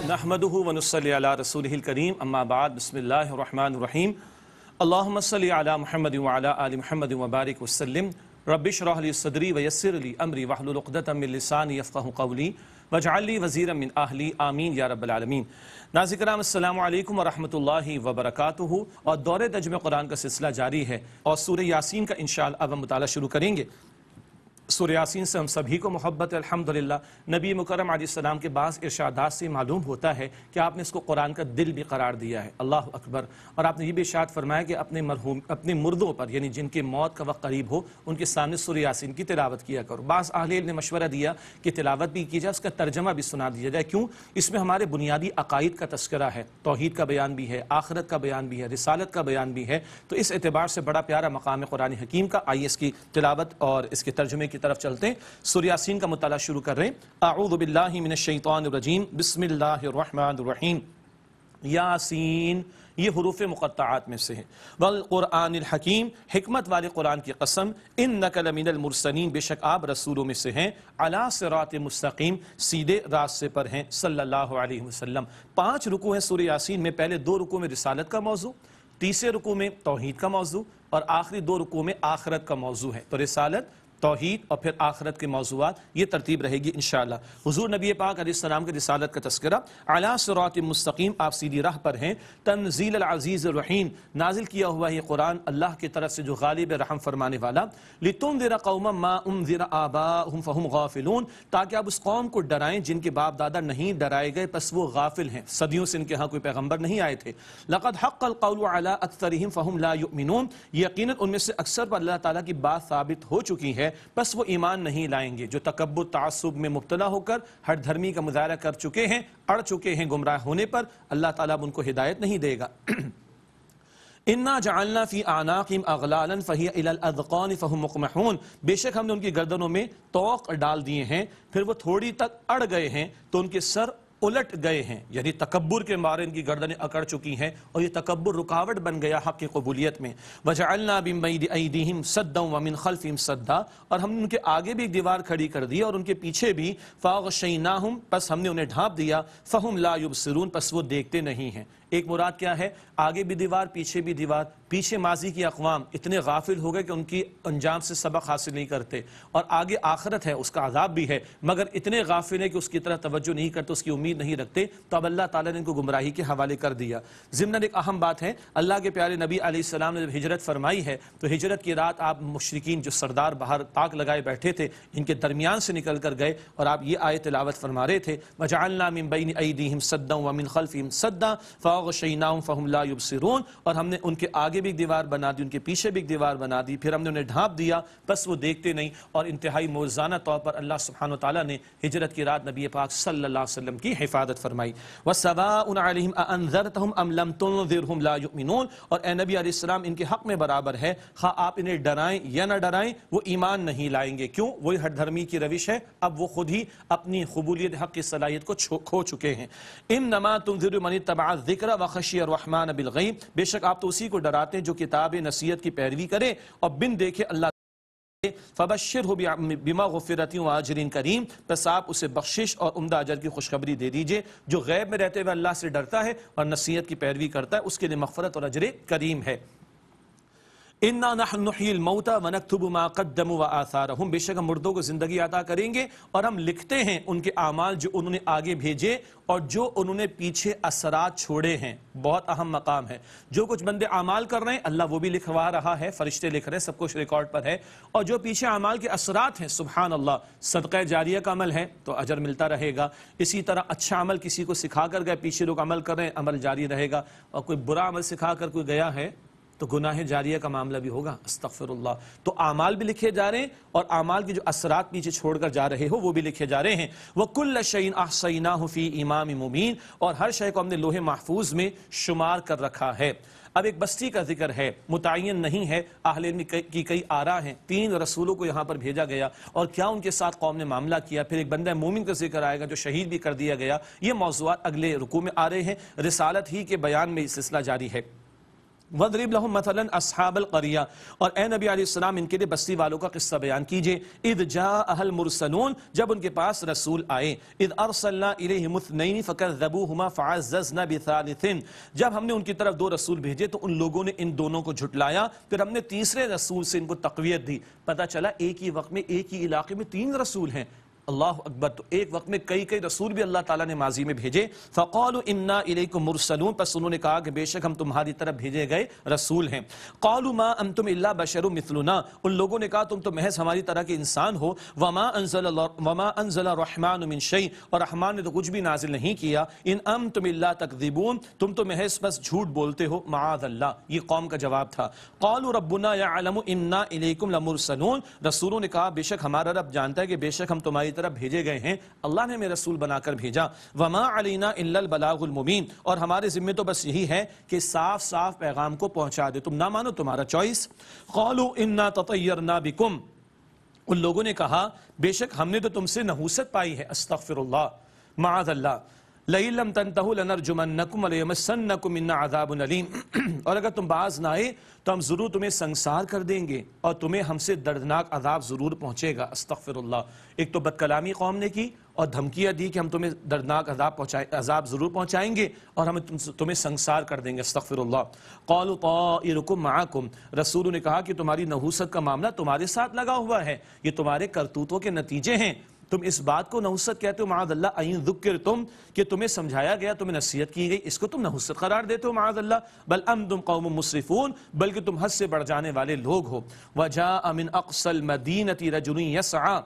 نحمدہ ونصلی علی رسولہ الکریم اما بعد بسم اللہ الرحمن الرحیم اللہم صلی علی محمد وعلی آل محمد وبارک وسلم رب اشرح لی صدری ویسر لی امری واحلل عقدۃ من لسانی یفقہوا قولی واجعل لی وزیرا من اہلی آمین یا رب العالمین۔ ناظرین کرام السلام علیکم ورحمۃ اللہ وبرکاتہ۔ اور دور ترجمہ قرآن کا سلسلہ جاری ہے اور سورہ یاسین کا انشاءاللہ اب ہم مطالعہ شروع کریں گے۔ سورہ یاسین سے ہم سبھی کو محبت ہے الحمدللہ۔ نبی مکرم علیہ السلام کے بعض ارشادات سے معلوم ہوتا ہے کہ آپ نے اس کو قرآن کا دل بھی قرار دیا ہے، اللہ اکبر۔ اور آپ نے یہ بھی ارشاد فرمایا کہ اپنے مردوں پر، یعنی جن کے موت کا وقت قریب ہو، ان کے سامنے سورہ یاسین کی تلاوت کیا کرو۔ بعض اہل علم نے مشورہ دیا کہ تلاوت بھی کی جائے، اس کا ترجمہ بھی سنا دیا جائے۔ کیوں؟ اس میں ہمارے بنیادی عقائد کا تذکرہ ہے، توحید کا بیان بھی ہے، آخرت کا بیان بھی ہے، رسالت کا بیان بھی ہے، تو اس اعتبار سے بڑا پیارا مقام ہے قرآن حکیم کا۔ آئیے اس کی تلاوت اور اس کے ترجمے کی طرف چلتے ہیں۔ سورہ یاسین کا مطالعہ شروع کر رہے ہیں۔ اعوذ باللہ من الشیطان الرجیم، بسم اللہ الرحمن الرحیم۔ یاسین، یہ حروف مقطعات میں سے ہے۔ والقرآن الحکیم، حکمت والے قرآن کی قسم۔ انک لمن المرسلین، بے شک آپ رسولوں میں سے ہیں۔ علی صراط مستقیم، سیدھے راستے پر ہیں، صلی اللہ علیہ وسلم۔ 5 رکوع ہیں سورہ یاسین میں۔ پہلے 2 رکوع میں رسالت کا موضوع، تیسرے رکوع میں توحید کا موضوع، اور آخری 2 رکوع میں آخرت کا موضوع ہے۔ تو رسالت، توحید اور پھر آخرت کے موضوعات، یہ ترتیب رہے گی انشاءاللہ۔ حضور نبی پاک علیہ السلام کے رسالت کا تذکرہ۔ علی صراط مستقیم، آپ سیدھی راہ پر ہیں۔ تنزیل العزیز الرحیم، نازل کیا ہوا یہ قرآن اللہ کی طرف سے جو غالب رحم فرمانے والا۔ لتنذر قوما ما انذر آباؤہم فہم غافلون، تاکہ آپ اس قوم کو ڈرائیں جن کے باپ دادا نہیں ڈرائے گئے پس وہ غافل ہیں، صدیوں سے ان کے ہاں کوئی پیغمبر نہیں آئے تھے۔ لقد حق القول علی اکثرہم فہم لا یؤمنون، یقیناً ان میں سے اکثر پر اللہ تعالیٰ کی بات ثابت ہو چکی ہے بس وہ ایمان نہیں لائیں گے۔ جو تکبر تعصب میں مبتلا ہو کر ہر دھرمی کا مظاہرہ کر چکے ہیں، اڑ چکے ہیں گمراہ ہونے پر، اللہ تعالیٰ اب ان کو ہدایت نہیں دے گا۔ انا جعلنا فی اعناقہم اغلالا فہی الی الاذقان فہم مقمحون، بے شک ہم نے ان کی گردنوں میں طوق ڈال دیے ہیں، پھر وہ تھوڑی تک اڑ گئے ہیں تو ان کے سر الٹ گئے ہیں، یعنی تکبر کے مارے ان کی گردنیں اکڑ چکی ہیں اور یہ تکبر رکاوٹ بن گیا حق کی قبولیت میں۔ وجعلنا من بین ایدیہم سدا ومن خلفہم سدا، اور ہم نے ان کے آگے بھی ایک دیوار کھڑی کر دی اور ان کے پیچھے بھی۔ فاغشیناہم، پس ہم نے انہیں ڈھانپ دیا۔ فہم لا یبصرون، پس وہ دیکھتے نہیں ہیں۔ ایک مراد کیا ہے؟ آگے بھی دیوار، پیچھے بھی دیوار۔ پیچھے ماضی کی اقوام اتنے غافل ہو گئے کہ ان کی انجام سے سبق حاصل نہیں کرتے، اور آگے آخرت ہے، اس کا عذاب بھی ہے، مگر اتنے غافل ہیں کہ اس کی طرح توجہ نہیں کرتے، اس کی امید نہیں رکھتے، تو اب اللہ تعالیٰ نے ان کو گمراہی کے حوالے کر دیا۔ ضمن ایک اہم بات ہے، اللہ کے پیارے نبی علیہ السلام نے جب ہجرت فرمائی ہے تو ہجرت کی رات آپ مشرکین جو سردار باہر تاک لگائے بیٹھے تھے ان کے درمیان سے نکل کر گئے اور آپ یہ آیت تلاوت فرما رہے تھے۔ وجعلنا من بین ایدیہم سدا ومن خلفہم سدا فاغشیناہم فہم لا یبصرون، اور ہم نے ان کے آگے بھی ایک دیوار بنا دی، ان کے پیچھے بھی ایک دیوار بنا دی، پھر ہم نے انہیں ڈھانپ دیا بس وہ دیکھتے نہیں۔ اور انتہائی موزانہ طور پر اللہ سبحانہ وتعالیٰ نے ہجرت کی رات نبی پاک صلی اللہ علیہ وسلم کی حفاظت فرمائی۔ وَسَوَاءٌ عَلَيْهِمْ أَأَنذَرْتَهُمْ أَمْ لَمْ تُنذِرْهُمْ لَا يُؤْمِنُونَ، اور اے نبی علیہ السلام ان کے حق میں برابر ہے، خواہ آپ انہیں ڈرائیں یا نہ ڈرائیں وہ ایمان نہیں لائیں گے۔ کیوں؟ وہی ہر دھرمی کی روش ہے، اب وہ خود ہی اپنی قبولیت حق کی صلاحیت کو کھو چکے ہیں۔ إِنَّمَا تُنذِرُ مَنِ اتَّبَعَ الذِّكْرَ وَخَشِيَ الرَّحْمَنَ بِالْغَيْبِ، بے شک آپ تو اسی کو ڈراتے ہیں جو کتاب نصیحت کی پیروی کرے اور بن دیکھے اللہ فَبَشِّرْهُ بِمَغْفِرَةٍ وَأَجْرٍ کریم، پس آپ اسے بخشش اور عمدہ اجر کی خوشخبری دے دیجئے۔ جو غیب میں رہتے ہوئے اللہ سے ڈرتا ہے اور نصیحت کی پیروی کرتا ہے اس کے لیے مغفرت اور اجر کریم ہے۔ اِنَّا نَحْنُ نُحْيِي الْمَوْتَى وَنَكْتُبُ مَا قَدَّمُوا وَآثَارَهُمْ، بے شک ہم مردوں کو زندگی عطا کریں گے اور ہم لکھتے ہیں ان کے اعمال جو انہوں نے آگے بھیجے اور جو انہوں نے پیچھے اثرات چھوڑے ہیں۔ بہت اہم مقام ہے، جو کچھ بندے اعمال کر رہے ہیں اللہ وہ بھی لکھوا رہا ہے، فرشتے لکھ رہے ہیں، سب کچھ ریکارڈ پر ہے، اور جو پیچھے اعمال کے اثرات ہیں، سبحان اللہ، صدقہ جاریہ کا عمل ہے تو اجر ملتا رہے گا، اسی طرح اچھا عمل کسی کو سکھا کر گئے، پیچھے لوگ عمل کر رہے ہیں، عمل جاری رہے گا، اور کوئی برا عمل سکھا کر کوئی گیا ہے تو گناہ جاریہ کا معاملہ بھی ہوگا، استغفر اللہ۔ تو اعمال بھی لکھے جا رہے ہیں اور اعمال کے جو اثرات پیچھے چھوڑ کر جا رہے ہو وہ بھی لکھے جا رہے ہیں۔ وَكُلَّ شَيْءٍ أَحْصَيْنَاهُ فِي إِمَامٍ مُبِينٍ، اور ہر شے کو ہم نے لوح محفوظ میں شمار کر رکھا ہے۔ اب ایک بستی کا ذکر ہے، متعین نہیں ہے، اہل علم کی کئی آراء ہیں۔ 3 رسولوں کو یہاں پر بھیجا گیا اور کیا ان کے ساتھ قوم نے معاملہ کیا، پھر ایک بندہ مومن کا ذکر آئے گا جو شہید بھی کر دیا گیا۔ یہ موضوعات اگلے رکوع میں آ رہے ہیں، رسالت ہی کے بیان میں یہ سلسلہ جاری ہے۔ وَضْرِبْ لَهُمْ مَثَلًا أَصْحَابَ الْقَرْيَةِ، اور اے نبی علیہ السلام ان کے لیے بستی والوں کا قصہ بیان کیجئے. اِذْ جَاءَهَا الْمُرْسَلُونَ، جب ان کے پاس رسول آئے. اِذْ أَرْسَلْنَا إِلَيْهِمُ اثْنَيْنِ فَكَذَّبُوهُمَا فَعَزَّزْنَا بِثَالِثٍ، جب ہم نے ان کی طرف دو رسول بھیجے تو ان لوگوں نے ان دونوں کو جھٹلایا، پھر ہم نے تیسرے رسول سے ان کو تقویت دی. پتہ چلا ایک ہی وقت میں ایک ہی علاقے میں 3 رسول ہیں. اللہ اکبر، تو ایک وقت میں کئی رسول بھی اللہ تعالیٰ نے ماضی میں بھیجے. فَقَالُوا إِنَّا إِلَيْكُمْ مُرْسَلُونَ، پس انہوں نے کہا کہ بے شک ہم تمہاری طرف بھیجے گئے رسول ہیں. قَالُوا مَا أَنْتُمْ إِلَّا بَشَرٌ مِثْلُنَا، ان لوگوں نے کہا تم تو محض ہماری طرح کے انسان ہو. وَمَا أَنزَلَ الرَّحْمَنُ مِنْ شَيْءٍ، اور رحمان نے تو کچھ بھی نازل نہیں کیا. إِنْ أَنْتُمْ إِلَّا تَكْذِبُونَ، تم تو محض بس جھوٹ بولتے ہو. معاذ اللہ، یہ قوم کا جواب تھا. قَالُوا رَبُّنَا يَعْلَمُ إِنَّا إِلَيْكُمْ لَمُرْسَلُونَ، رسولوں نے کہا بے شک ہمارا رب جانتا ہے کہ بے شک ہم تمہاری طرف بھیجے گئے ہیں، اللہ نے ہمیں رسول بنا کر بھیجا. وما علینا الا البلاغ المبین، اور ہمارے ذمہ تو بس یہی ہے کہ صاف پیغام کو پہنچا دے، تم نہ مانو تمہارا چوائس. قالوا انا تطیرنا بکم، ان لوگوں نے کہا بے شک ہم نے تو تم سے نحوست پائی ہے. استغفر اللہ، معاذ اللہ. لئن لم تنتہوا لنرجمنکم ولیمسنکم منا عذاب علیم، اور اگر تم باز نہ آئے تو ہم ضرور تمہیں سنگسار کر دیں گے اور تمہیں ہم سے دردناک عذاب ضرور پہنچے گا. استغفر اللہ. ایک تو بد کلامی قوم نے کی اور دھمکیاں دی کہ ہم تمہیں دردناک عذاب ضرور پہنچائیں گے اور ہم تمہیں سنگسار کر دیں گے. استغفر اللہ. قالوا طائرکم معکم، رسولوں نے کہا کہ تمہاری نحوست کا معاملہ تمہارے ساتھ لگا ہوا ہے، یہ تمہارے کرتوتوں کے نتیجے ہیں. تم اس بات کو نحوست کہتے ہو معاذ اللہ. این ذکرتم، کہ تمہیں سمجھایا گیا، تمہیں نصیحت کی گئی، اس کو تم نحوست قرار دیتے ہو معاذ اللہ. بل انتم قوم مسرفون، بلکہ تم حد سے بڑھ جانے والے لوگ ہو. وجاء من اقصى المدینة رجل یسعى،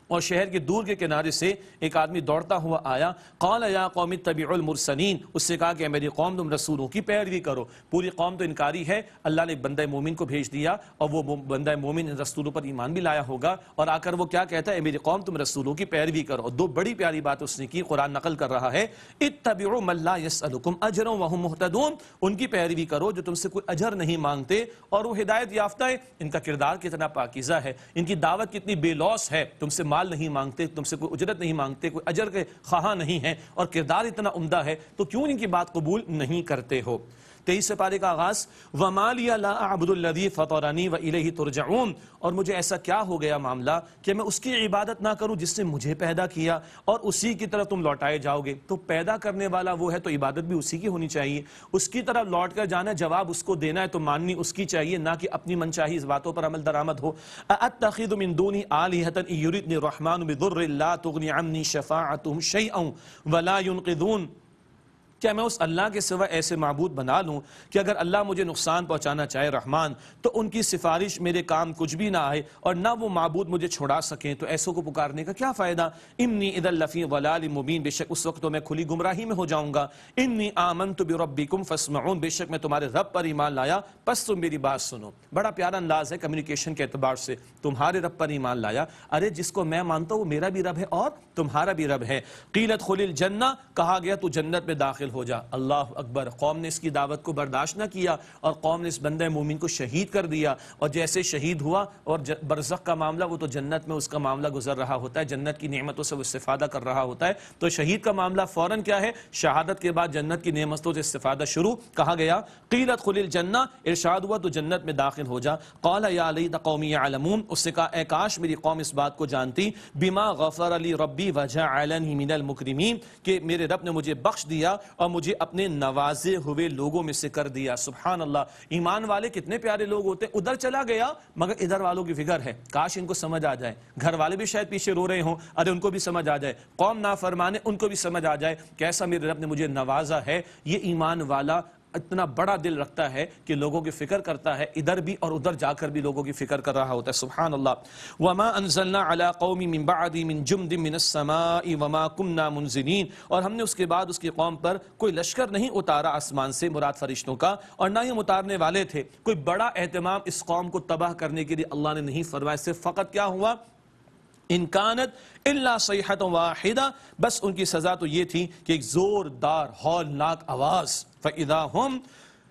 اور شہر کے دور کے کنارے سے ایک آدمی دوڑتا ہوا آیا. قال یا قوم اتبعوا المرسلین، اس سے کہا کہ میری قوم تم رسولوں کی پیروی کرو. پوری قوم تو انکاری ہے، اللہ نے ایک بندہ مومن کو بھیج دیا اور وہ بندہ مومن رسولوں پر ایمان بھی لایا ہوگا، اور آ کر وہ کیا کہتا ہے، میری قوم تم رسولوں کی پیروی کرو. اور 2 بڑی پیاری بات اس نے کی، قرآن نقل کر رہا ہے. اتبعوا من لا يسألكم اجرا وهم مهتدون، ان کی پیروی کرو جو تم سے کوئی اجر نہیں مانگتے اور وہ ہدایت یافتہ ہے. ان کا کردار کتنا پاکیزہ ہے، ان کی دعوت کتنی بے لوث ہے، تم سے نہیں مانگتے، تم سے کوئی اجرت نہیں مانگتے، کوئی اجر کے خواہاں نہیں ہیں، اور کردار اتنا عمدہ ہے، تو کیوں ان کی بات قبول نہیں کرتے ہو. 23 پارے کا آغاز. وَمَا لِيَ لَا أَعْبُدُ الَّذِي فَطَرَنِي وَإِلَيْهِ تُرْجَعُونَ، اور مجھے ایسا کیا ہو گیا معاملہ کہ میں اس کی عبادت نہ کروں جس نے مجھے پیدا کیا اور اسی کی طرف تم لوٹائے جاؤ گے. تو پیدا کرنے والا وہ ہے تو عبادت بھی اسی کی ہونی چاہیے، اس کی طرف لوٹ کر جانا ہے، جواب اس کو دینا ہے، تو ماننی اس کی چاہیے، نہ کہ اپنی منچاہی اس باتوں پر عمل درآمد ہو. أَأَتَّخِذُ مِن دُونِهِ آلِهَةً إِن يُرِدْنِ الرَّحْمَنُ بِضُرٍّ لَا تُغْنِ عَنِّي شَفَاعَتُهُمْ شَيْئًا وَلَا يُنْقِذُونَ، کیا میں اس اللہ کے سوا ایسے معبود بنا لوں کہ اگر اللہ مجھے نقصان پہنچانا چاہے رحمان تو ان کی سفارش میرے کام کچھ بھی نہ آئے اور نہ وہ معبود مجھے چھڑا سکیں، تو ایسوں کو پکارنے کا کیا فائدہ. انی اذا لفی ضلال مبین، بے شک اس وقت تو میں کھلی گمراہی میں ہو جاؤں گا. انی آمنت بربکم فاسمعون، بے شک میں تمہارے رب پر ایمان لایا پس تم میری بات سنو. بڑا پیارا انداز ہے کمیونیکیشن کے اعتبار سے. تمہارے رب پر ایمان لایا، ارے جس کو میں مانتا ہوں وہ میرا بھی رب ہے اور تمہارا بھی رب ہے. قیل ادخل الجنہ، کہا گیا تو جنت میں داخل ہو جا. اللہ اکبر. قوم نے اس کی دعوت کو برداشت نہ کیا اور قوم نے اس بندہ مومن کو شہید کر دیا، اور جیسے شہید ہوا اور برزخ کا معاملہ، وہ تو جنت میں اس کا معاملہ گزر رہا ہوتا ہے، جنت کی نعمتوں سے وہ استفادہ کر رہا ہوتا ہے. تو شہید کا معاملہ فوراً کیا ہے، شہادت کے بعد جنت کی نعمتوں سے استفادہ شروع. کہا گیا قیل ادخل الجنہ، ارشاد ہوا تو جنت میں داخل ہو جا. قال یا لیت قومی یعلمون، اس سے کہا اے کاش میری قوم اس بات کو جانتی، بما غفر لی ربی وجعلنی من المکرمین، کہ میرے رب نے مجھے بخش دیا اور مجھے اپنے نوازے ہوئے لوگوں میں سے کر دیا. سبحان اللہ. ایمان والے کتنے پیارے لوگ ہوتے ہیں. ادھر چلا گیا مگر ادھر والوں کی فکر ہے، کاش ان کو سمجھ آ جائے. گھر والے بھی شاید پیچھے رو رہے ہوں، ارے ان کو بھی سمجھ آ جائے. قوم نافرمانے، ان کو بھی سمجھ آ جائے کیسا میرے رب نے مجھے نوازا ہے. یہ ایمان والا اتنا بڑا دل رکھتا ہے کہ لوگوں کی فکر کرتا ہے، ادھر بھی اور ادھر جا کر بھی لوگوں کی فکر کر رہا ہوتا ہے. سبحان اللہ. وما انزلنا على قوم من بعد من جند من السماء وما كنا منزلين، اور ہم نے اس کے بعد اس کی قوم پر کوئی لشکر نہیں اتارا آسمان سے، مراد فرشتوں کا، اور نہ ہی ہم اتارنے والے تھے. کوئی بڑا اہتمام اس قوم کو تباہ کرنے کے لیے اللہ نے نہیں فرمایا. صرف فقط کیا ہوا، ان کانت الا صیحۃ واحدہ، بس ان کی سزا تو یہ تھی کہ ایک زوردار ہولناک آواز. فاذا ہم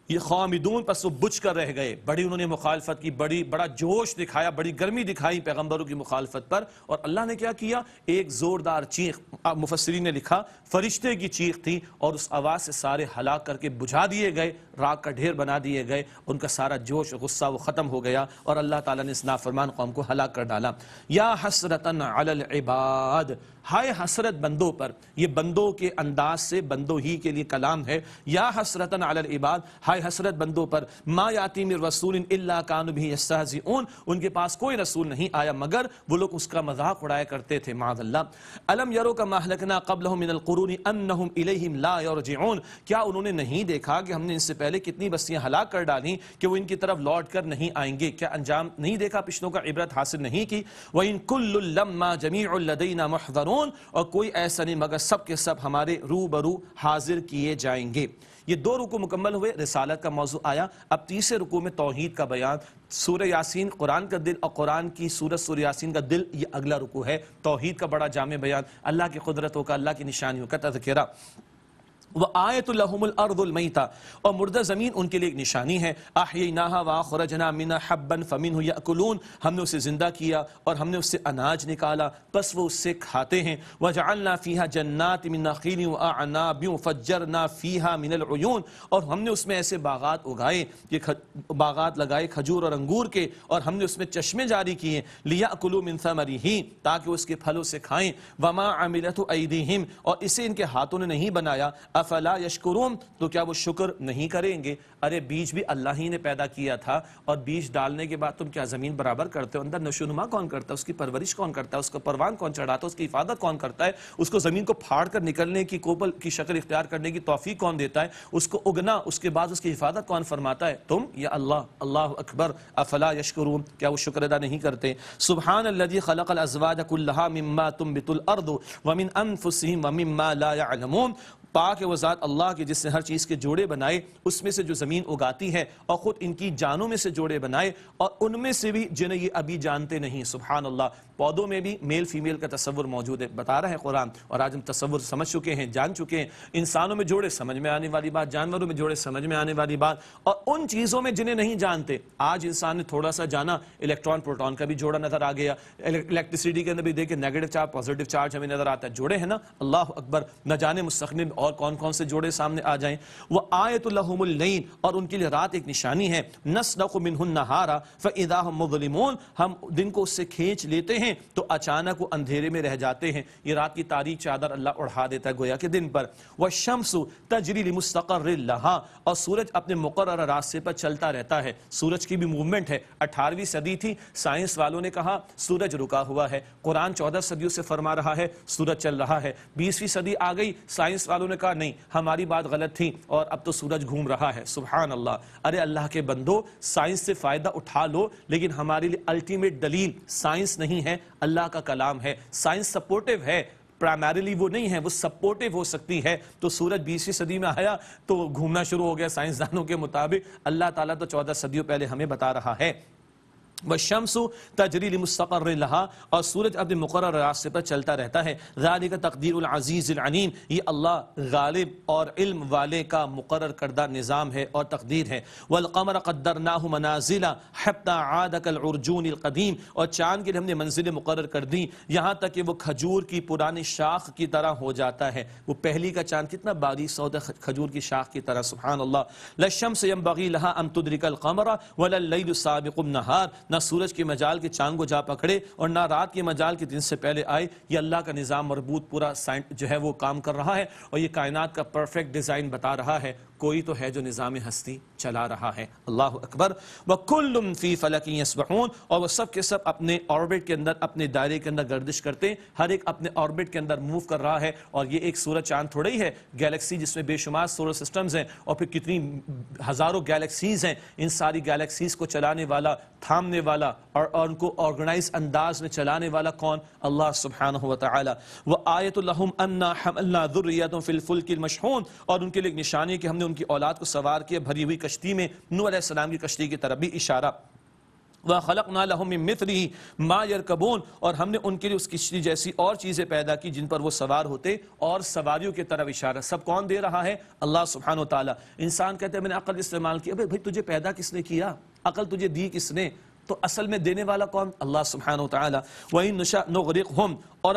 یہ خامدون، پس وہ بجھ کر رہ گئے. بڑی انہوں نے مخالفت کی، بڑا جوش دکھایا، بڑی گرمی دکھائی پیغمبروں کی مخالفت پر، اور اللہ نے کیا کیا؟ ایک زوردار چیخ، مفسرین نے لکھا فرشتے کی چیخ تھی، اور اس آواز سے سارے ہلاک کر کے بجھا دیے گئے، راکھ کا ڈھیر بنا دیے گئے. ان کا سارا جوش غصہ وہ ختم ہو گیا، اور اللہ تعالیٰ نے اس نافرمان قوم کو ہلاک کر ڈالا. یا حسرتن علی العباد، ہائے حسرت بندوں پر. یہ بندوں کے انداز سے بندوں ہی کے لیے کلام ہے. یا حسرتن علی العباد، ہائے حسرت بندوں پر. ما یاتی من رسول الا کانوا بہ یستہزئون، ان کے پاس کوئی رسول نہیں آیا مگر وہ لوگ اس کا مذاق اڑایا کرتے تھے، معاذ اللہ. الم یروا کما اہلکنا قبلہم من القرون انہم الیہم لا یرجعون، کیا انہوں نے نہیں دیکھا کہ ہم نے ان سے پہلے کتنی بستیاں ہلاک کر ڈالیں کہ وہ ان کی طرف لوٹ کر نہیں آئیں گے؟ کیا انجام نہیں دیکھا؟ پچھلوں کا عبرت حاصل نہیں کی؟ وَإِن كُلٌّ لَمَّا جَمِيعٌ لَدَيْنَا مُحْضَرُونَ، اور کوئی ایسا نہیں مگر سب کے سب ہمارے روبرو حاضر کیے جائیں گے. یہ 2 رکوع مکمل ہوئے، رسالت کا موضوع آیا. اب تیسرے رکوع میں توحید کا بیان. سورہ یاسین قرآن کا دل، اور قرآن کی سورت سورہ یاسین کا دل یہ اگلا رکوع ہے. توحید کا بڑا جامع بیان، اللہ کی قدرتوں کا، اللہ کی نشانیوں کا تذکرہ. وآیۃ لہم الارض المیتہ، اور مردہ زمین ان کے لیے ایک نشانی ہے. احییناہا واخرجنا منہا حبا فمنہ یأکلون، ہم نے اسے زندہ کیا اور ہم نے اس سے اناج نکالا، پس وہ اس سے کھاتے ہیں. وجعلنا فیہا جنات من نخیل واعناب وفجرنا فیہا من العیون، اور ہم نے اس میں ایسے باغات اگائے، یہ باغات لگائے کھجور اور انگور کے، اور ہم نے اس میں چشمے جاری کیے. لیأکلوا من ثمرہ، تاکہ اس کے پھلوں سے کھائیں. وما عملتہ ایدیہم، اور اسے ان کے ہاتھوں نے نہیں بنایا. افلا یشکرون، تو کیا وہ شکر نہیں کریں گے؟ ارے بیج بھی اللہ ہی نے پیدا کیا تھا، اور بیج ڈالنے کے بعد تم کیا زمین برابر کرتے ہو؟ اندر نشوونما کون کرتا ہے؟ اس کی پرورش کون کرتا ہے؟ اس کو پروان کون چڑھاتا ہے؟ اس کی حفاظت کون کرتا ہے؟ اس کو زمین کو پھاڑ کر نکلنے کی، کوپل کی شکل اختیار کرنے کی توفیق کون دیتا ہے؟ اس کو اگنا، اس کے بعد اس کی حفاظت کون فرماتا ہے؟ تم یا اللہ؟ اللہ اکبر. افلا یشکرون، کیا وہ شکر ادا نہیں کرتے؟ سبحان الذی خلق الازواج کلھا مما تنبت الارض ومن انفسہم ومما لا یعلمون، پاک ہے وہ ذات اللہ کی جس نے ہر چیز کے جوڑے بنائے، اس میں سے جو زمین اگاتی ہے، اور خود ان کی جانوں میں سے جوڑے بنائے، اور ان میں سے بھی جنہیں یہ ابھی جانتے نہیں. سبحان اللہ. پودوں میں بھی میل فیمیل کا تصور موجود ہے، بتا رہا ہے قرآن، اور آج ہم تصور سمجھ چکے ہیں، جان چکے ہیں. انسانوں میں جوڑے سمجھ میں آنے والی بات، جانوروں میں جوڑے سمجھ میں آنے والی بات، اور ان چیزوں میں جنہیں نہیں جانتے. آج انسان نے تھوڑا سا جانا، الیکٹران پروٹون کا بھی جوڑا نظر آ گیا. الیکٹریسٹی کے اندر بھی دیکھیں نیگیٹو چارج پازیٹیو چارج ہمیں نظر آتا ہے. جوڑے ہیں نا، اللہ اکبر. نہ جانے مستقبل میں اور کون کون سے جوڑے سامنے آ جائیں. وآیۃ لہم اللیل، اور ان کے لیے رات ایک نشانی ہے. نسلخ منہ النہار فاذا ہم مظلمون، ہم دن کو اس سے کھینچ لیتے ہیں تو اچانک وہ اندھیرے میں رہ جاتے ہیں. یہ رات کی تاریک چادر اللہ اڑھا دیتا ہے گویا کہ دن پر. والشمس تجری لمستقر لہا، اور سورج اپنے مقررہ راستے پر چلتا رہتا ہے. سورج کی بھی موومنٹ ہے. 18ویں صدی تھی، سائنس والوں نے کہا سورج رکا ہوا ہے. قرآن 14 صدیوں سے فرما رہا ہے سورج چل رہا ہے. 20ویں صدی آ گئی، سائنس والوں نے کہا نہیں، ہماری بات غلط تھی اور اب تو سورج گھوم رہا ہے. سبحان اللہ. ارے اللہ کے بندو، سائنس سے فائدہ اٹھا لو، لیکن ہمارے لیے الٹیمیٹ دلیل سائنس نہیں ہے، اللہ کا کلام ہے. سائنس سپورٹیو ہے، پرائمریلی وہ نہیں ہے، وہ سپورٹیو ہو سکتی ہے. تو سورج 20ویں صدی میں آیا تو گھومنا شروع ہو گیا سائنسدانوں کے مطابق. اللہ تعالیٰ تو 14 صدیوں پہلے ہمیں بتا رہا ہے. والشمس تجری لمستقر لہا، اور سورج اپنے مقرر راستے پر چلتا رہتا ہے. ذالک تقدیر العزیز العلیم، یہ اللہ غالب اور علم والے کا مقرر کردہ نظام ہے اور تقدیر ہے. والقمر قدرناہ منازل حتی عاد کالعرجون القدیم، اور چاند کے لیے ہم نے منزلیں مقرر کر دیں یہاں تک کہ وہ کھجور کی پرانی شاخ کی طرح ہو جاتا ہے. وہ پہلی کا چاند کتنا باریک ہوتا ہے، کھجور کی شاخ کی طرح. سبحان اللہ. للشمس ينبغي لها ان تدرك القمر ولا الليل سابق النهار، نہ سورج کے مجال کے چاند کو جا پکڑے اور نہ رات کے مجال کے دن سے پہلے آئے. یہ اللہ کا نظام مربوط پورا جو ہے وہ کام کر رہا ہے، اور یہ کائنات کا پرفیکٹ ڈیزائن بتا رہا ہے. کوئی تو ہے جو نظام ہستی چلا رہا ہے. اللہ اکبر. وَكُلٌّ فِي فَلَكٍ يَسْبَحُونَ، اور وہ سب کے سب اپنے آربٹ کے اندر، اپنے دائرے کے اندر گردش کرتے ہیں. ہر ایک اپنے آربٹ کے اندر موو کر رہا ہے. اور یہ ایک سورج چاند تھوڑا ہی ہے، گیلیکسی جس میں بے شمار سولر سسٹمز ہیں، اور پھر کتنی ہزاروں گیلیکسیز ہیں. ان ساری گیلیکسیز کو چلانے والا، تھامنے والا، اور ان کو آرگنائز انداز میں چلانے والا کون؟ اللہ سبحانہ وتعالی. وآیۃ لہم انا حملنا ذریۃ فی الفلک المشحون، اور ان کے لیے ایک نشانی ہے کہ ہم نے ان کی اولاد کو سوار کیا بھری ہوئی کشتی میں. نوح علیہ السلام کی کشتی کی طرف بھی اشارہ. وَخَلَقْنَا لَهُم مِّن مِّثْلِهِ مَا يَرْكَبُونَ، اور ہم نے ان کے لیے اس کشتی جیسی اور چیزیں پیدا کی جن پر وہ سوار ہوتے، اور سواریوں کی طرف اشارہ سب کون دے رہا ہے؟ اللہ سبحانہ وتعالیٰ۔ انسان کہتے ہیں میں نے عقل استعمال کی، بھائی تجھے پیدا کس نے کیا؟ عقل تجھے دی کس نے؟ تو اصل میں دینے والا کون؟ اللہ سبحانہ وتعالیٰ۔ وَإِن نَّشَأْ نُغْرِقْهُمْ، اور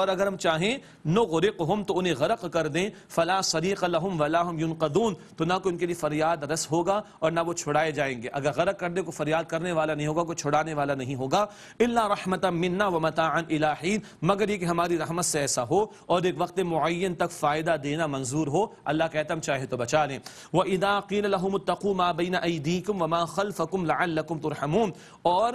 اگر ہم چاہیں نغرقہم تو انہیں غرق کر دیں، فلا صریخ لہم ولا هم ينقذون، تو نہ کوئی ان کے لیے فریاد رس ہوگا اور نہ وہ چھڑائے جائیں گے۔ اگر غرق کر دے کو فریاد کرنے والا نہیں ہوگا، کوئی چھڑانے والا نہیں ہوگا۔ الا رحمتا منا ومتاعا الی حین، مگر یہ کہ ہماری رحمت سے ایسا ہو اور ایک وقت معین تک فائدہ دینا منظور ہو۔ اللہ کہتا ہم چاہے تو بچا لیں۔ وَإِذَا قِيلَ لَهُمُ اتَّقُوا مَا بَيْنَ أَيْدِيكُمْ وَمَا خَلْفَكُمْ لَعَلَّكُمْ تُرْحَمُونَ، اور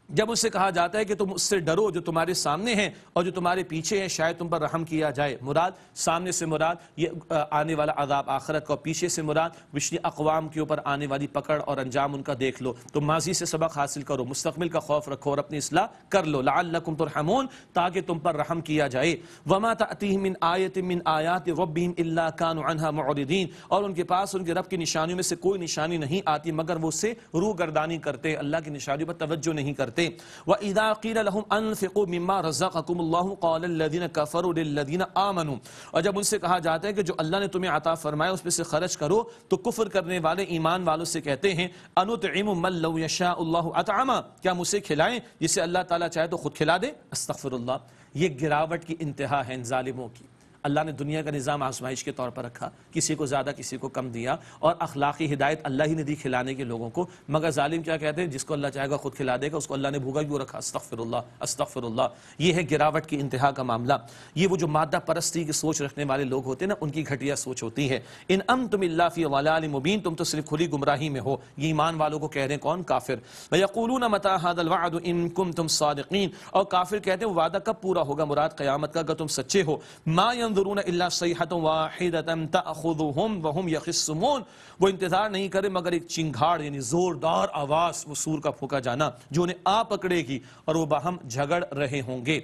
جب اس سے کہا جاتا ہے کہ تم اس سے ڈرو جو تمہارے سامنے ہیں اور جو تمہارے پیچھے ہیں، شاید تم پر رحم کیا جائے۔ مراد سامنے سے مراد یہ آنے والا عذاب آخرت کا، پیچھے سے مراد پچھلی اقوام کے اوپر آنے والی پکڑ اور انجام ان کا دیکھ لو۔ تو ماضی سے سبق حاصل کرو، مستقبل کا خوف رکھو اور اپنی اصلاح کر لو، لعلکم ترحمون، تاکہ تم پر رحم کیا جائے۔ وما تأتیہم من آیت من آیات ربہم الا کانوا عنہا معرضین، اور ان کے پاس ان کے رب کی نشانیوں میں سے کوئی نشانی نہیں آتی مگر وہ اس سے روگردانی کرتے، اللہ کی نشانیوں پر توجہ نہیں کرتے۔ وَإِذَا قِيلَ لَهُمْ أَنفِقُوا مِمَّا رَزَقَكُمُ اللَّهُ قَالَ الَّذِينَ كَفَرُوا لِلَّذِينَ آمَنُوا، اور جب ان سے کہا جاتا ہے کہ جو اللہ نے تمہیں عطا فرمایا اس میں سے خرچ کرو، تو کفر کرنے والے ایمان والوں سے کہتے ہیں أَنُطْعِمُ مَن لَّوْ يَشَاءُ اللَّهُ أَطْعَمَهُ، کیا ہم اسے کھلائیں جسے اللہ تعالیٰ چاہے تو خود کھلا دے؟ استغفر اللہ۔ یہ گراوٹ کی انتہا ہے ان ظالموں کی۔ اللہ نے دنیا کا نظام آزمائش کے طور پر رکھا، کسی کو زیادہ کسی کو کم دیا، اور اخلاقی ہدایت اللہ ہی نے دی کھلانے کے لوگوں کو، مگر ظالم کیا کہتے ہیں؟ جس کو اللہ چاہے گا خود کھلا دے گا، اس کو اللہ نے بھوکا کیوں رکھا؟ استغفر اللہ استغفر اللہ۔ یہ ہے گراوٹ کی انتہا کا معاملہ۔ یہ وہ جو مادہ پرستی کی سوچ رکھنے والے لوگ ہوتے ہیں نا، ان کی گھٹیا سوچ ہوتی ہے۔ ان انتم الا فی ضلال مبین، تم تو صرف کھلی گمراہی میں ہو۔ یہ ایمان والوں کو کہہ رہے ہیں کون؟ کافر۔ ویقولون متی ھذا الوعد ان کنتم صادقین، اور کافر کہتے ہیں وہ وعدہ کب پورا ہوگا؟ مراد قیامت کا، اگر تم سچے ہو۔ ما ينظرون الا واحدة تأخذهم وهم يخصمون، وہ انتظار نہیں کرے مگر ایک چنگھاڑ یعنی زوردار آواز، وہ سور کا پھونکا جانا جو انہیں آ پکڑے گی اور وہ باہم جھگڑ رہے ہوں گے۔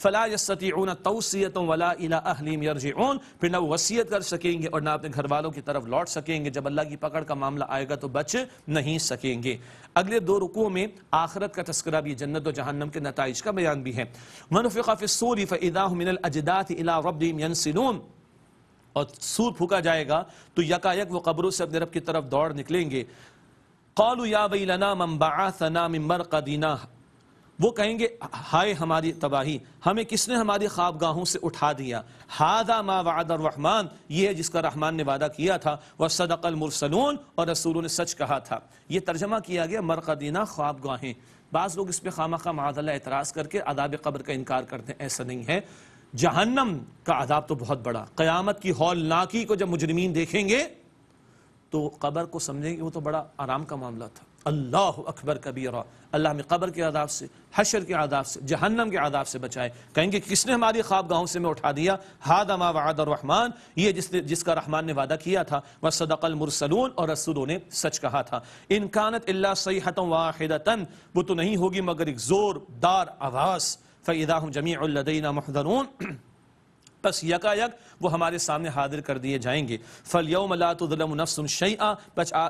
فلا يستطيعون توصية ولا الى اهلهم يرجعون، پھر نہ وہ وصیت کر سکیں گے اور نہ اپنے گھر والوں کی طرف لوٹ سکیں گے۔ جب اللہ کی پکڑ کا معاملہ آئے گا تو بچ نہیں سکیں گے۔ اگلے دو رکوع میں آخرت کا تذکرہ بھی، جنت و جہنم کے نتائج کا بیان بھی ہے۔ ونفخ في الصور فإذا هم من الأجداث إلى ربهم ينسلون، اور سور پھونکا جائے گا تو یکایک وہ قبروں سے اپنے رب کی طرف دوڑ نکلیں گے۔ قالوا یا ویلنا من بعثنا من مرقدنا، وہ کہیں گے ہائے ہماری تباہی، ہمیں کس نے ہماری خوابگاہوں سے اٹھا دیا۔ ھذا ما وعد الرحمن، یہ ہے جس کا رحمان نے وعدہ کیا تھا۔ وصدق المرسلون، اور رسولوں نے سچ کہا تھا۔ یہ ترجمہ کیا گیا مرقدنا، خوابگاہیں۔ بعض لوگ اس پہ خامخواہ معاذ اللہ اعتراض کر کے عذاب قبر کا انکار کرتے ہیں، ایسا نہیں ہے۔ جہنم کا عذاب تو بہت بڑا، قیامت کی ہولناکی کو جب مجرمین دیکھیں گے تو قبر کو سمجھیں گے وہ تو بڑا آرام کا معاملہ تھا۔ اللہ اکبر کبیرہ، اللہ ہمیں قبر کے عذاب سے، حشر کے عذاب سے، جہنم کے عذاب سے بچائے۔ کہیں گے کس نے ہماری خوابگاہوں سے میں اٹھا دیا؟ ھذا ما وعد الرحمن، یہ جس کا رحمان نے وعدہ کیا تھا۔ وصدق المرسلون، اور رسولوں نے سچ کہا تھا۔ ان کانت الا صیحۃ واحدۃ، وہ تو نہیں ہوگی مگر ایک زوردار آواز۔ فَإِذَا هُمْ جَمِيعٌ لَدَيْنَا مُحْضَرُونَ، پس یکایک وہ ہمارے سامنے حاضر کر دیے جائیں گے۔ فَالْيَوْمَ لَا تُظْلَمُ نَفْسٌ شَيْئًا،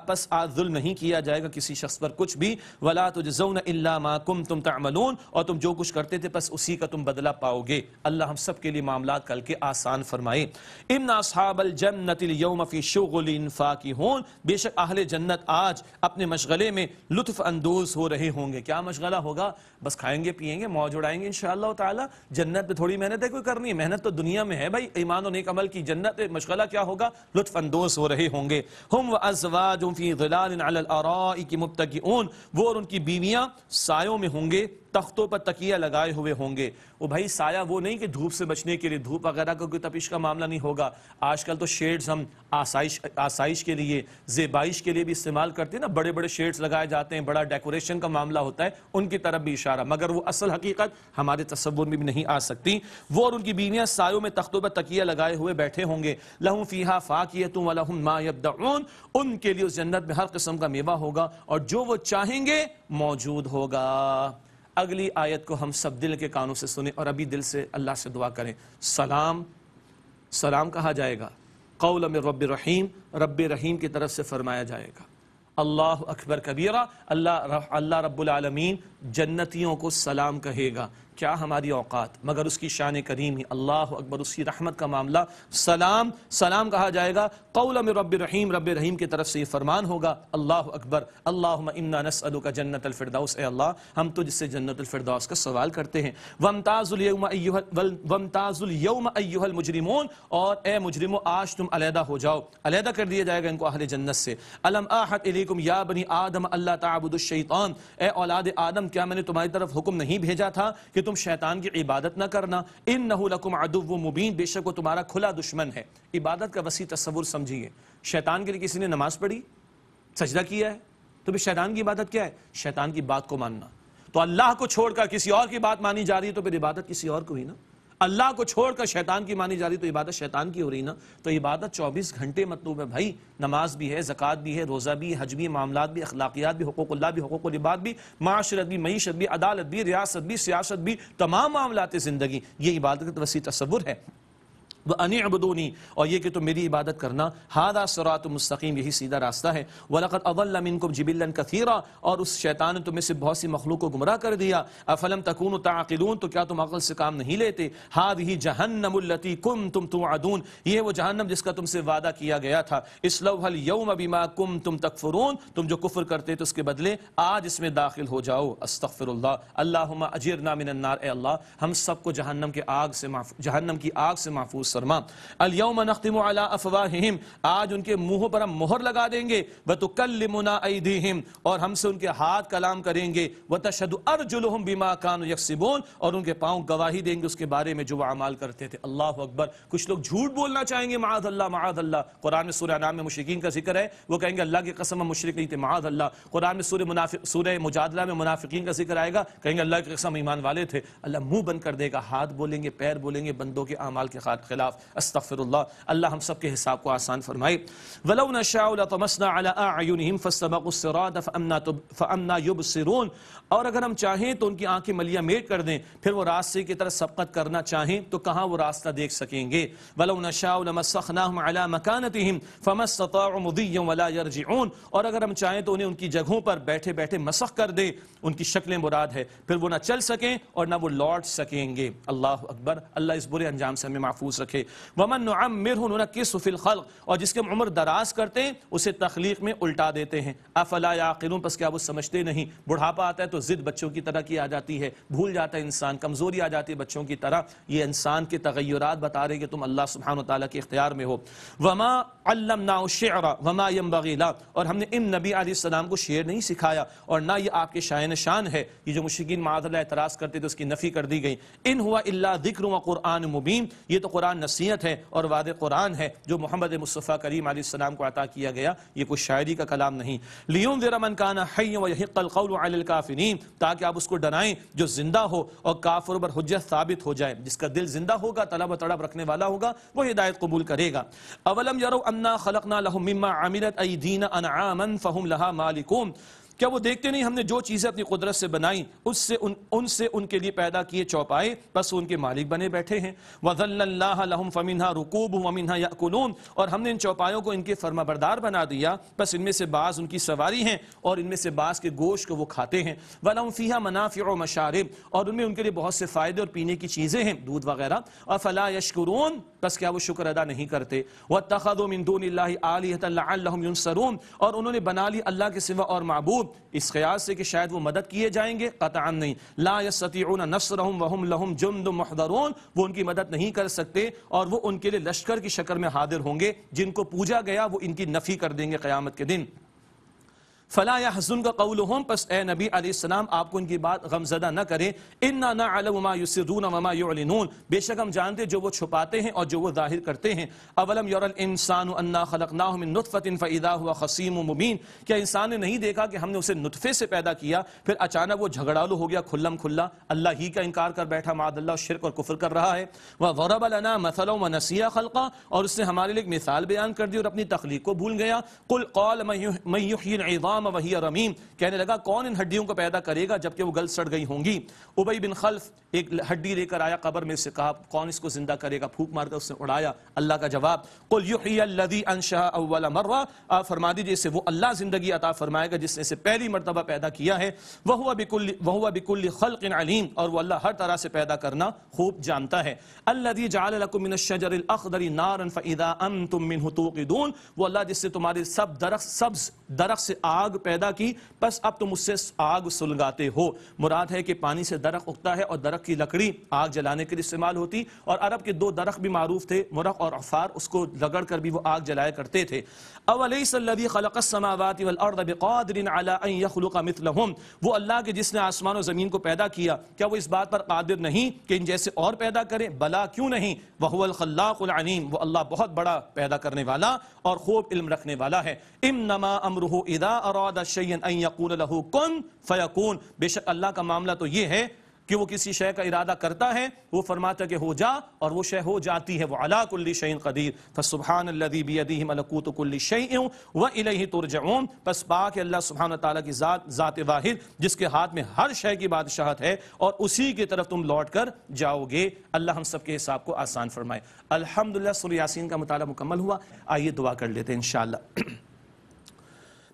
پس آج ظلم نہیں کیا جائے گا کسی شخص پر کچھ بھی۔ وَلَا تُجْزَوْنَ إِلَّا مَا كُنْتُمْ تَعْمَلُونَ، اور تم جو کچھ کرتے تھے بس اسی کا تم بدلہ پاؤ گے۔ اللہ ہم سب کے لیے معاملات کل کے آسان فرمائے۔ إِنَّ أَصْحَابَ الْجَنَّةِ الْيَوْمَ فِي شُغُلٍ فَاكِهُونَ، بے شک اہل جنت آج اپنے مشغلے میں لطف اندوز ہو رہے ہوں گے۔ کیا مشغلہ ہوگا؟ بس کھائیں گے پیئیں گے، موج اڑائیں گے انشاءاللہ تعالی۔ جنت پہ تھوڑی محنت ہے کوئی کرنی ہے، محنت تو دنیا میں ہے بھائی، ایمان و نیک عمل کی۔ جنت مشغلہ کیا ہوگا؟ لطف اندوز ہو رہے ہوں گے۔ ہم وازواج فی ظلال علی الارائک متکئون، وہ اور ان کی بیویاں سایوں میں ہوں گے، تختوں پر تکیہ لگائے ہوئے ہوں گے۔ وہ بھائی سایہ وہ نہیں کہ دھوپ سے بچنے کے لیے، دھوپ وغیرہ کا کوئی تپش کا معاملہ نہیں ہوگا۔ آج کل تو شیڈز ہم آسائش کے لیے، زیبائش کے لیے بھی استعمال کرتے ہیں نا، بڑے بڑے شیڈز لگائے جاتے ہیں، بڑا ڈیکوریشن کا معاملہ ہوتا ہے، ان کی طرف بھی اشارہ، مگر وہ اصل حقیقت ہمارے تصور میں بھی نہیں آ سکتی۔ وہ اور ان کی بیویاں سایوں میں تختوں پر تکیہ لگائے ہوئے بیٹھے ہوں گے۔ لہم فیہا فاکہۃ ولہم ما یدعون، ان کے لیے اس جنت میں ہر قسم کا میوہ ہوگا اور جو وہ چاہیں گے موجود ہوگا۔ اگلی آیت کو ہم سب دل کے کانوں سے سنیں اور ابھی دل سے اللہ سے دعا کریں۔ سلام کہا جائے گا، قول من رب رحیم، رب رحیم کی طرف سے فرمایا جائے گا۔ اللہ اکبر کبیرہ، اللہ رب العالمین جنتیوں کو سلام کہے گا۔ کیا ہماری اوقات، مگر اس کی شان کریم ہی، اللہ اکبر، اس کی رحمت کا معاملہ، سلام کہا جائے گا۔ قول من رب رحیم، رب رحیم کی طرف سے یہ فرمان ہوگا، اللہ اکبر، اللہم انا نسألک جنت الفردوس، اے اللہ ہم تجھ سے جنت الفردوس کا سوال کرتے ہیں۔ وامتاز اليوم ایھا المجرمون، اور اے مجرموں آج تم علیحدہ ہو جاؤ، علیحدہ کر دیا جائے گا ان کو اہل جنت سے۔ الم اعہد الیکم یا بنی آدم اللہ تعبدوا الشیطان، اے اولاد آدم کیا میں نے تمہاری طرف حکم نہیں بھیجا تھا کہ تم شیطان کی عبادت نہ کرنا؟ انہ لکم عدو مبین، بے شک وہ تمہارا کھلا دشمن ہے۔ عبادت کا وسیع تصور سمجھیے، شیطان کے لیے کسی نے نماز پڑھی، سجدہ کیا ہے، تو پھر شیطان کی عبادت کیا ہے؟ شیطان کی بات کو ماننا۔ تو اللہ کو چھوڑ کر کسی اور کی بات مانی جا رہی ہے تو پھر عبادت کسی اور کو ہی نا۔ اللہ کو چھوڑ کر شیطان کی مانی جا رہی تو عبادت شیطان کی ہو رہی نا۔ تو عبادت 24 گھنٹے مطلوب ہے بھائی، نماز بھی ہے، زکوٰۃ بھی ہے، روزہ بھی، حج بھی، معاملات بھی، اخلاقیات بھی، حقوق اللہ بھی، حقوق العباد بھی، معاشرت بھی، معیشت بھی، عدالت بھی، ریاست بھی، سیاست بھی، تمام معاملات زندگی، یہ عبادت کا وسیع تصور ہے۔ وَأَنِ اعْبُدُونِي، اور یہ کہ تم میری عبادت کرنا، هَذَا صِرَاطٌ مستقیم، یہی سیدھا راستہ ہے۔ وَلَقَدْ أَضَلَّ مِنْكُمْ جِبِلًّا كَثِيرًا، اور اس شیطان نے تم میں سے بہت سی مخلوق کو گمراہ کر دیا۔ أَفَلَمْ تَكُونُوا تَعْقِلُونَ، تو کیا تم عقل سے کام نہیں لیتے؟ هَذِهِ جَهَنَّمُ الَّتِي كُنْتُمْ تُوعَدُونَ، یہ وہ جہنم جس کا تم سے وعدہ کیا گیا تھا۔ اصْلَوْهَا الْيَوْمَ بِمَا كُنْتُمْ تَكْفُرُونَ، تم جو کفر کرتے تو اس کے بدلے آج اس میں داخل ہو جاؤ۔ استغفر اللہ، اللہم اجرنا من النار، اے اللہ ہم سب کو جہنم کی آگ سے محفوظ فرما۔ اليوم نختم على افواہہم، آج ان کے منہوں پر ہم مہر لگا دیں گے۔ وتکلمنا ایدیہم، اور ہم سے ان کے ہاتھ کلام کریں گے۔ وتشہد ارجلہم بما كانوا یکسبون، اور ان کے پاؤں گواہی دیں گے اس کے بارے میں جو وہ اعمال کرتے تھے۔ اللہ اکبر، کچھ لوگ جھوٹ بولنا چاہیں گے، معاذ اللہ معاذ اللہ۔ قرآن میں سورہ انعام میں مشرکین کا ذکر ہے، وہ کہیں گے اللہ کی قسم ہم مشرک نہیں تھے، معاذ اللہ۔ قرآن میں سورہ مجادلہ میں منافقین کا ذکر آئے گا، کہیں گے اللہ کی قسم ایمان والے تھے۔ اللہ منہ بند کر دے گا، ہاتھ بولیں گے، پیر بولیں گے بندوں کے اعمال کے خلاف۔ استغفر اللہ ہم سب کے حساب کو آسان فرمائے۔ وَلَوْ نَشَاءُ لَطَمَسْنَا عَلَىٰ أَعْيُنِهِمْ فَاسْتَبَقُوا الصِّرَاطَ فَأَنَّىٰ يُبْصِرُونَ، اور اگر ہم چاہیں تو ان کی آنکھیں ملیاں میٹ کر دیں، پھر وہ راستے کی طرف سبقت کرنا چاہیں تو کہاں وہ راستہ دیکھ سکیں گے۔ وَلَوْ نَشَاءُ لَمَسَّخْنَاهُمْ عَلَىٰ مَكَانَتِهِمْ فَمَا اسْتَطَاعُوا مُضِيًّا وَلَا يَرْجِعُونَ، اور اگر ہم چاہیں تو انہیں ان کی جگہوں پر بیٹھے بیٹھے مسخ کر دیں، ان کی شکلیں مراد ہے، پھر وہ نہ چل سکیں اور نہ وہ لوٹ سکیں گے۔ اللہ اکبر، اللہ اس برے انجام سے ہمیں محفوظ رکھے۔ وَمَن نُعَمِّرْهُ نُنَكِّسْهُ فِي الْخَلْقِ، اور جس کے عمر دراز کرتے ہیں اسے تخلیق میں الٹا دیتے ہیں۔ افلا یعقلون، پس کیا وہ سمجھتے نہیں؟ بڑھاپا آتا ہے تو ضد بچوں کی طرح کی آ جاتی ہے، بھول جاتا ہے انسان، کمزوری آ جاتی ہے بچوں کی طرح۔ یہ انسان کے تغیرات بتا رہے کہ تم اللہ سبحانہ وتعالیٰ کے اختیار میں ہو۔ وما علمناه الشعر وما ينبغي له، اور ہم نے ان نبی علیہ السلام کو شعر نہیں سکھایا اور نہ یہ آپ کے شائن شان ہے۔ یہ جو مشرکین معاذ اللہ اعتراض کرتے تھے اس کی نفی کر دی گئی۔ ان ہوا الا ذکر و قرآن مبین، یہ تو قرآن نصیحت ہے اور واضح قرآن ہے جو محمد مصطفیٰ کریم علیہ السلام کو عطا کیا گیا، یہ کوئی شاعری کا کلام نہیں۔ لِيُنذِرَ مَنْ كَانَ حَيًّا وَيَحِقَّ الْقَوْلُ عَلَى الْكَافِرِينَ، تاکہ آپ اس کو ڈرائیں جو زندہ ہو اور کافروں پر حجت ثابت ہو جائے۔ جس کا دل زندہ ہوگا، طلب و طلب رکھنے والا ہوگا، وہ ہدایت قبول کرے گا۔ اَوَلَمْ يَرَوْا أَنَّا خَلَقْنَا لَهُم مِّمَّا عَمِلَتْ أَيْدِينَا أَنْعَامًا فَهُمْ لَهَا مَالِكُونَ، کیا وہ دیکھتے نہیں ہم نے جو چیزیں اپنی قدرت سے بنائیں ان سے ان کے لیے پیدا کیے چوپائے، بس ان کے مالک بنے بیٹھے ہیں۔ وَذَلَّلْنَاهَا لَهُمْ فَمِنْهَا رُكُوبُهُمْ وَمِنْهَا يَأْكُلُونَ، اور ہم نے ان چوپایوں کو ان کے فرما بردار بنا دیا، بس ان میں سے بعض ان کی سواری ہیں اور ان میں سے بعض کے گوشت کو وہ کھاتے ہیں۔ وَلَهُمْ فِيهَا مَنَافِعُ وَمَشَارِبُ، اور ان میں ان کے لیے بہت سے فائدے اور پینے کی چیزیں ہیں، دودھ وغیرہ۔ أَفَلَا يَشْكُرُونَ، بس کیا وہ شکر ادا نہیں کرتے۔ وَاتَّخَذُوا مِن دُونِ اللَّهِ آلِهَةً لَعَلَّهُمْ يُنصَرُونَ، اور انہوں نے بنا لی اللہ کے سوا اور معبود اس خیال سے کہ شاید وہ مدد کیے جائیں گے، قطعا نہیں۔ لا يستطيعون نصرهم وهم لهم جند محضرون، وہ ان کی مدد نہیں کر سکتے اور وہ ان کے لیے لشکر کی شکل میں حاضر ہوں گے، جن کو پوجا گیا وہ ان کی نفی کر دیں گے قیامت کے دن۔ فلا يحزنك قولهم، پس اے نبی علیہ السلام آپ کو ان کی بات غمزدہ نہ کرے۔ انا نعلم ما يسرون وما يعلنون، بے شک ہم جانتے جو وہ چھپاتے ہیں اور جو وہ ظاہر کرتے ہیں۔ اولم ير الانسان انا خلقناه من نطفة فاذا هو خصيم مبين، کیا انسان نے نہیں دیکھا کہ ہم نے اسے نطفے سے پیدا کیا پھر اچانک وہ جھگڑالو ہو گیا کھلم کھلا، اللہ ہی کا انکار کر بیٹھا، معاذ اللہ شرک اور کفر کر رہا ہے۔ وضرب لنا مثلا ونسي خلقا، اور اس نے ہمارے لیے ایک مثال بیان کر دی اور اپنی تخلیق کو بھول گیا۔ قل قال من يحيي العظام العظام وہی رمیم، کہنے لگا کون ان ہڈیوں کو پیدا کرے گا جبکہ وہ گل سڑ گئی ہوں گی۔ ابی بن خلف ایک ہڈی لے کر آیا قبر میں سے، کہا کون اس کو زندہ کرے گا، پھونک مار کر اس نے اڑایا۔ اللہ کا جواب قل یحیی الذی انشأ اول مرہ، آپ فرما دیجئے اسے وہ اللہ زندگی عطا فرمائے گا جس نے اسے پہلی مرتبہ پیدا کیا ہے۔ وہو بکل خلق علیم، اور وہ اللہ ہر طرح سے پیدا کرنا خوب جانتا ہے۔ الذی جعل لکم من الشجر الاخضر نارا فاذا انتم منہ توقدون، وہ اللہ جس سے تمہارے سبز درخت سے آگ پیدا کی بس اب تم اس سے آگ سلگاتے ہو۔ مراد ہے کہ پانی سے درخت اگتا ہے اور درخت کی لکڑی آگ جلانے کے لیے استعمال ہوتی، اور عرب کے دو درخت بھی معروف تھے، مرغ اور عفار، اس کو رگڑ کر بھی وہ آگ جلایا کرتے تھے۔ اولیس الذی خلق السماوات والارض بقادر علی ان یخلق مثلہم، وہ اللہ کے جس نے آسمان و زمین کو پیدا کیا، کیا وہ اس بات پر قادر نہیں کہ ان جیسے اور پیدا کرے؟ بلا، کیوں نہیں، وہو الخلاق العلیم، وہ اللہ بہت بڑا پیدا کرنے والا اور خوب علم رکھنے والا ہے۔ انما امرہ اذا اراد شیئا ان یقول له کن فیکون، بے شک اللہ کا معاملہ تو یہ ہے کہ وہ کسی شے کا ارادہ کرتا ہے، وہ فرماتا ہے کہ ہو جا اور وہ شے ہو جاتی ہے۔ وہ علی کل شیء قدیر، فسبحان الذی بیدہ ملکوت کل شیء والیہ ترجعون، پس پاک ہے اللہ سبحانہ تعالیٰ کی ذات واحد جس کے ہاتھ میں ہر شے کی بادشاہت ہے اور اسی کی طرف تم لوٹ کر جاؤ گے۔ اللہ ہم سب کے حساب کو آسان فرمائے۔ الحمدللہ سورہ یاسین کا مطالعہ مکمل ہوا، آئیے دعا کر لیتے ہیں انشاءاللہ۔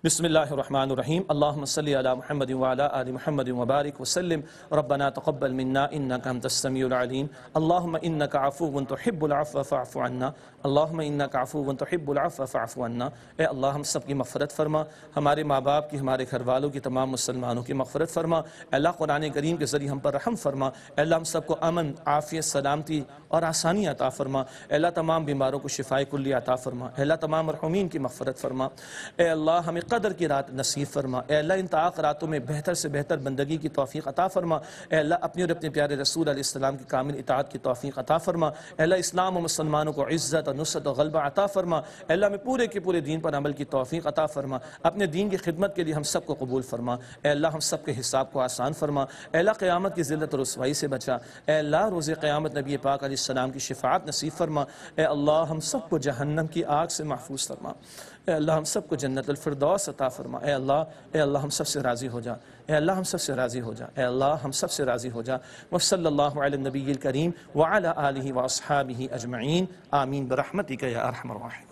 بسم اللہ الرحمن الرحیم، اللہم صلی علی محمد وعلی آل محمد وبارک وسلم۔ ربنا تقبل منا انک انت السمیع العلیم، اللہم انک عفو تحب العفو فاعف عنا، اللہم انک عفو تحب العفو فاعف عنا۔ اے اللہ ہم سب کی مغفرت فرما، ہمارے ماں باپ کی، ہمارے گھر والوں کی، تمام مسلمانوں کی مغفرت فرما۔ اے اللہ قرآن کریم کے ذریعے ہم پر رحم فرما۔ اے اللہ ہم سب کو امن، عافیت، سلامتی اور آسانی عطا فرما۔ اے اللہ تمام بیماروں کو شفائے کلی عطا فرما۔ اے اللہ تمام مرحومین کی مغفرت فرما۔ اے اللہ ہمیں قدر کی رات نصیب فرما۔ اے اللہ ان طاق راتوں میں بہتر سے بہتر بندگی کی توفیق عطا فرما۔ اے اللہ اپنی اور اپنے پیارے رسول علیہ السلام کی کامل اطاعت کی توفیق عطا فرما۔ اے اللہ اسلام و مسلمانوں کو عزت اور نصرت اور غلبہ عطا فرما۔ اے اللہ ہمیں پورے کے پورے دین پر عمل کی توفیق عطا فرما۔ اپنے دین کی خدمت کے لیے ہم سب کو قبول فرما۔ اے اللہ ہم سب کے حساب کو آسان فرما۔ اے اللہ قیامت کی ذلت اور رسوائی سے بچا۔ اے اللہ روز قیامت نبی پاک علیہ السلام کی شفاعت نصیب فرما۔ اے اللہ ہم سب کو جہنم کی آگ سے محفوظ فرما۔ اے اللہ ہم سب کو جنت الفردوس عطا فرما۔ اے اللہ ہم سب سے راضی ہو جا۔ اے اللہ ہم سب سے راضی ہو جا۔ اے اللہ ہم سب سے راضی ہو جا۔ وصلی اللہ علی النبی الکریم وعلی آلہ واصحابہ اجمعین، آمین برحمتک یا ارحم الراحمین۔